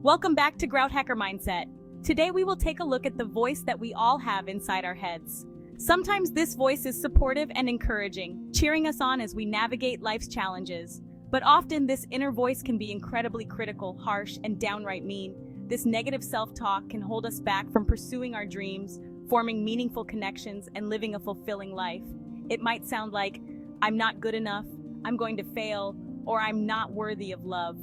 Welcome back to GrowtHackerMindset. Today we will take a look at the voice that we all have inside our heads. Sometimes this voice is supportive and encouraging, cheering us on as we navigate life's challenges. But often this inner voice can be incredibly critical, harsh, and downright mean. This negative self-talk can hold us back from pursuing our dreams, forming meaningful connections, and living a fulfilling life. It might sound like, "I'm not good enough," "I'm going to fail," or "I'm not worthy of love."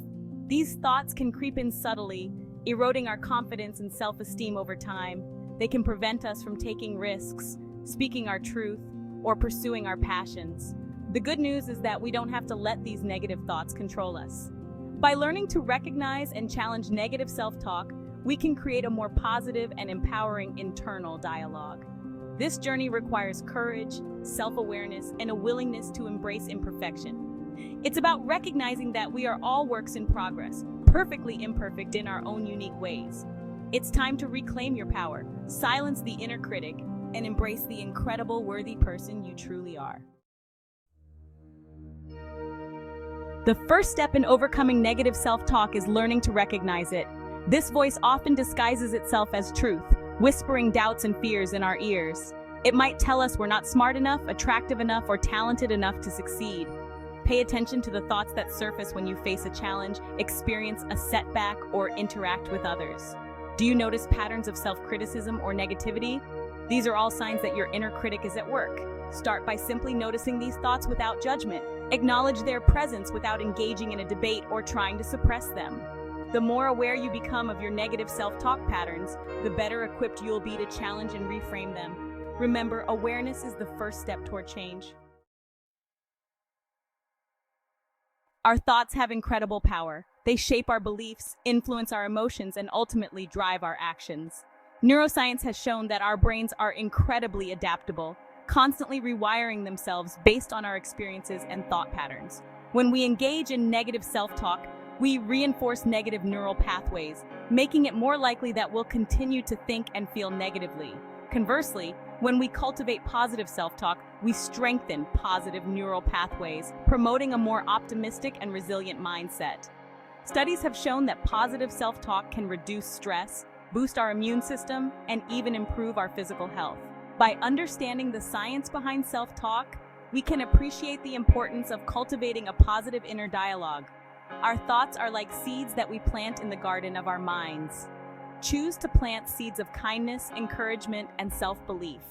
These thoughts can creep in subtly, eroding our confidence and self-esteem over time. They can prevent us from taking risks, speaking our truth, or pursuing our passions. The good news is that we don't have to let these negative thoughts control us. By learning to recognize and challenge negative self-talk, we can create a more positive and empowering internal dialogue. This journey requires courage, self-awareness, and a willingness to embrace imperfection. It's about recognizing that we are all works in progress, perfectly imperfect in our own unique ways. It's time to reclaim your power, silence the inner critic, and embrace the incredible, worthy person you truly are. The first step in overcoming negative self-talk is learning to recognize it. This voice often disguises itself as truth, whispering doubts and fears in our ears. It might tell us we're not smart enough, attractive enough, or talented enough to succeed. Pay attention to the thoughts that surface when you face a challenge, experience a setback, or interact with others. Do you notice patterns of self-criticism or negativity? These are all signs that your inner critic is at work. Start by simply noticing these thoughts without judgment. Acknowledge their presence without engaging in a debate or trying to suppress them. The more aware you become of your negative self-talk patterns, the better equipped you'll be to challenge and reframe them. Remember, awareness is the first step toward change. Our thoughts have incredible power. They shape our beliefs, influence our emotions, and ultimately drive our actions. Neuroscience has shown that our brains are incredibly adaptable, constantly rewiring themselves based on our experiences and thought patterns. When we engage in negative self-talk, we reinforce negative neural pathways, making it more likely that we'll continue to think and feel negatively. Conversely, when we cultivate positive self-talk, we strengthen positive neural pathways, promoting a more optimistic and resilient mindset. Studies have shown that positive self-talk can reduce stress, boost our immune system, and even improve our physical health. By understanding the science behind self-talk, we can appreciate the importance of cultivating a positive inner dialogue. Our thoughts are like seeds that we plant in the garden of our minds. Choose to plant seeds of kindness, encouragement, and self-belief.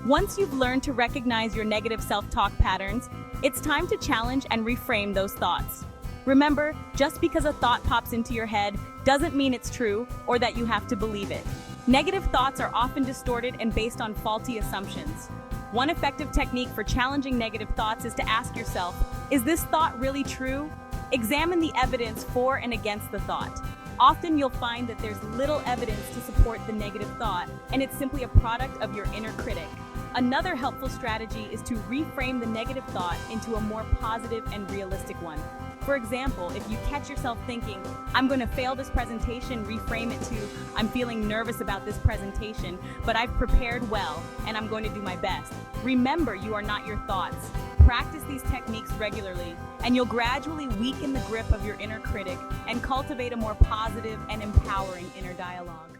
Once you've learned to recognize your negative self-talk patterns, it's time to challenge and reframe those thoughts. Remember, just because a thought pops into your head doesn't mean it's true or that you have to believe it. Negative thoughts are often distorted and based on faulty assumptions. One effective technique for challenging negative thoughts is to ask yourself, is this thought really true? Examine the evidence for and against the thought. Often you'll find that there's little evidence to support the negative thought, and it's simply a product of your inner critic. Another helpful strategy is to reframe the negative thought into a more positive and realistic one. For example, if you catch yourself thinking, "I'm going to fail this presentation," reframe it to, "I'm feeling nervous about this presentation, but I've prepared well and I'm going to do my best." Remember, you are not your thoughts. Practice these techniques regularly, and you'll gradually weaken the grip of your inner critic and cultivate a more positive and empowering inner dialogue.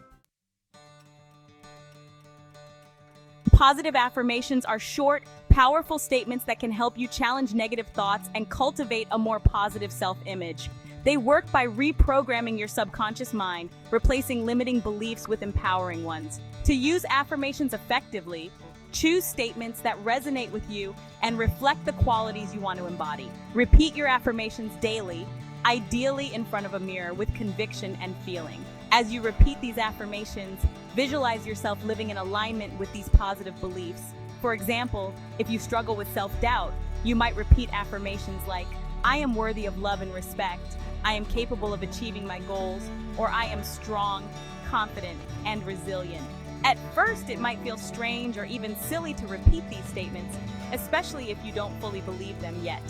Positive affirmations are short, powerful statements that can help you challenge negative thoughts and cultivate a more positive self-image. They work by reprogramming your subconscious mind, replacing limiting beliefs with empowering ones. To use affirmations effectively, choose statements that resonate with you and reflect the qualities you want to embody. Repeat your affirmations daily, ideally in front of a mirror with conviction and feeling. As you repeat these affirmations, visualize yourself living in alignment with these positive beliefs. For example, if you struggle with self-doubt, you might repeat affirmations like, "I am worthy of love and respect," "I am capable of achieving my goals," or "I am strong, confident, and resilient." At first, it might feel strange or even silly to repeat these statements, especially if you don't fully believe them yet.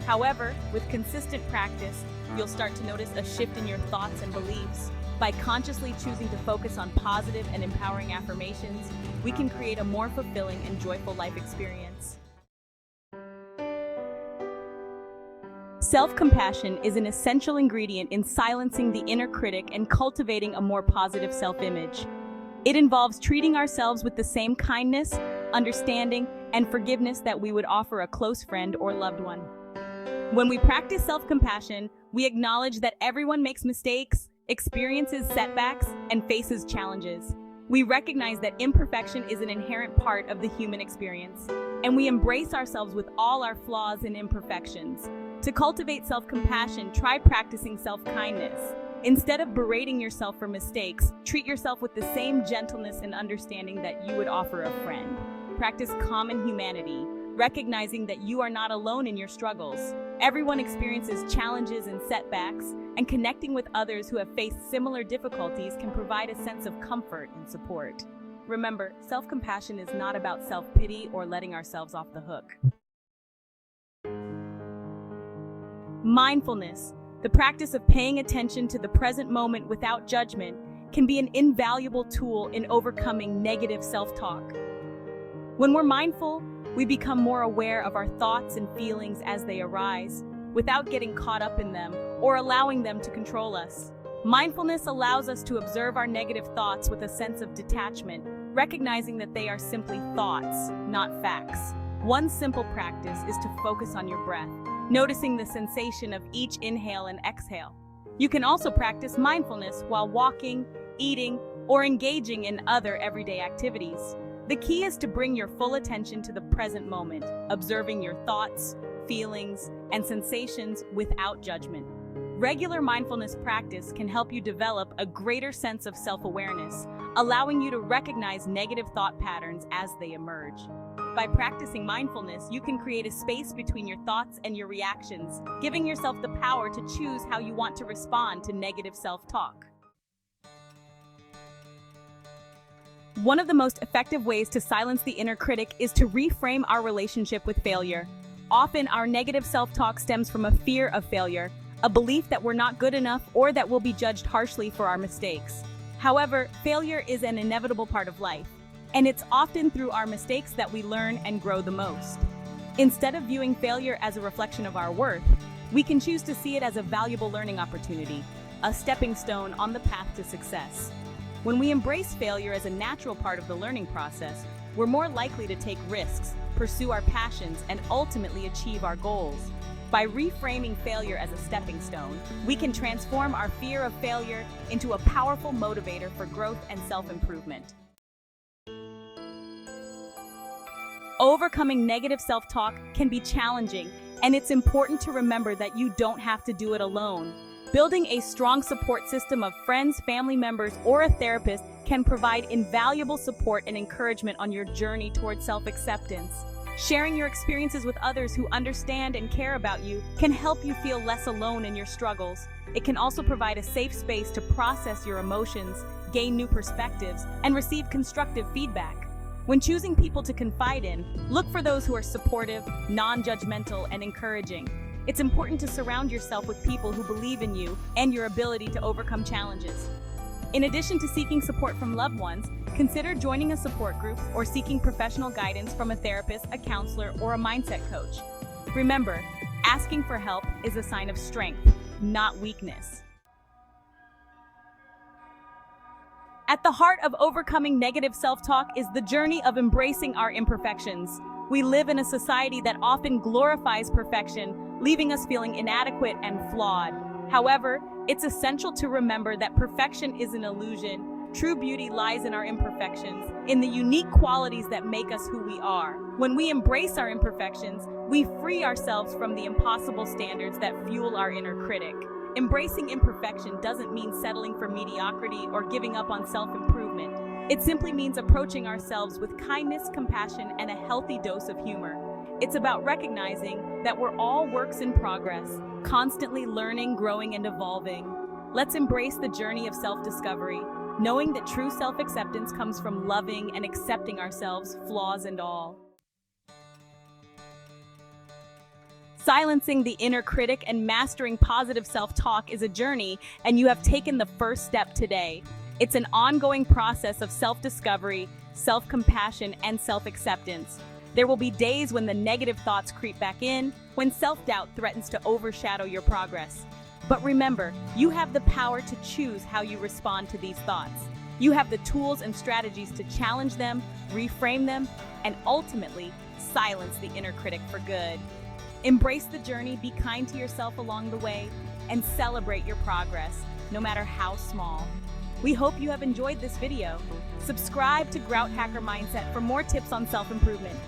However, with consistent practice, you'll start to notice a shift in your thoughts and beliefs. By consciously choosing to focus on positive and empowering affirmations, we can create a more fulfilling and joyful life experience. Self-compassion is an essential ingredient in silencing the inner critic and cultivating a more positive self-image. It involves treating ourselves with the same kindness, understanding, and forgiveness that we would offer a close friend or loved one. When we practice self-compassion, we acknowledge that everyone makes mistakes, experiences setbacks, and faces challenges. We recognize that imperfection is an inherent part of the human experience, and we embrace ourselves with all our flaws and imperfections. To cultivate self-compassion, try practicing self-kindness. Instead of berating yourself for mistakes, treat yourself with the same gentleness and understanding that you would offer a friend. Practice common humanity, recognizing that you are not alone in your struggles. Everyone experiences challenges and setbacks, and connecting with others who have faced similar difficulties can provide a sense of comfort and support. Remember, self-compassion is not about self-pity or letting ourselves off the hook. Mindfulness, the practice of paying attention to the present moment without judgment, can be an invaluable tool in overcoming negative self-talk. When we're mindful, we become more aware of our thoughts and feelings as they arise, without getting caught up in them or allowing them to control us. Mindfulness allows us to observe our negative thoughts with a sense of detachment, recognizing that they are simply thoughts, not facts. One simple practice is to focus on your breath, noticing the sensation of each inhale and exhale. You can also practice mindfulness while walking, eating, or engaging in other everyday activities. The key is to bring your full attention to the present moment, observing your thoughts, feelings, and sensations without judgment. Regular mindfulness practice can help you develop a greater sense of self-awareness, allowing you to recognize negative thought patterns as they emerge. By practicing mindfulness, you can create a space between your thoughts and your reactions, giving yourself the power to choose how you want to respond to negative self-talk. One of the most effective ways to silence the inner critic is to reframe our relationship with failure. Often, our negative self-talk stems from a fear of failure, a belief that we're not good enough or that we'll be judged harshly for our mistakes. However, failure is an inevitable part of life, and it's often through our mistakes that we learn and grow the most. Instead of viewing failure as a reflection of our worth, we can choose to see it as a valuable learning opportunity, a stepping stone on the path to success. When we embrace failure as a natural part of the learning process, we're more likely to take risks, pursue our passions, and ultimately achieve our goals. By reframing failure as a stepping stone, we can transform our fear of failure into a powerful motivator for growth and self-improvement. Overcoming negative self-talk can be challenging, and it's important to remember that you don't have to do it alone. Building a strong support system of friends, family members, or a therapist can provide invaluable support and encouragement on your journey towards self-acceptance. Sharing your experiences with others who understand and care about you can help you feel less alone in your struggles. It can also provide a safe space to process your emotions, gain new perspectives, and receive constructive feedback. When choosing people to confide in, look for those who are supportive, non-judgmental, and encouraging. It's important to surround yourself with people who believe in you and your ability to overcome challenges. In addition to seeking support from loved ones, consider joining a support group or seeking professional guidance from a therapist, a counselor, or a mindset coach. Remember, asking for help is a sign of strength, not weakness. At the heart of overcoming negative self-talk is the journey of embracing our imperfections. We live in a society that often glorifies perfection, leaving us feeling inadequate and flawed. However, it's essential to remember that perfection is an illusion. True beauty lies in our imperfections, in the unique qualities that make us who we are. When we embrace our imperfections, we free ourselves from the impossible standards that fuel our inner critic. Embracing imperfection doesn't mean settling for mediocrity or giving up on self-improvement. It simply means approaching ourselves with kindness, compassion, and a healthy dose of humor. It's about recognizing that we're all works in progress, constantly learning, growing, and evolving. Let's embrace the journey of self-discovery, knowing that true self-acceptance comes from loving and accepting ourselves, flaws and all. Silencing the inner critic and mastering positive self-talk is a journey, and you have taken the first step today. It's an ongoing process of self-discovery, self-compassion, and self-acceptance. There will be days when the negative thoughts creep back in, when self-doubt threatens to overshadow your progress. But remember, you have the power to choose how you respond to these thoughts. You have the tools and strategies to challenge them, reframe them, and ultimately silence the inner critic for good. Embrace the journey, be kind to yourself along the way, and celebrate your progress, no matter how small. We hope you have enjoyed this video. Subscribe to GrowtHackerMindset for more tips on self-improvement.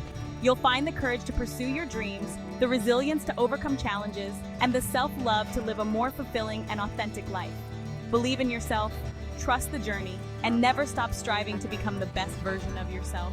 You'll find the courage to pursue your dreams, the resilience to overcome challenges, and the self-love to live a more fulfilling and authentic life. Believe in yourself, trust the journey, and never stop striving to become the best version of yourself.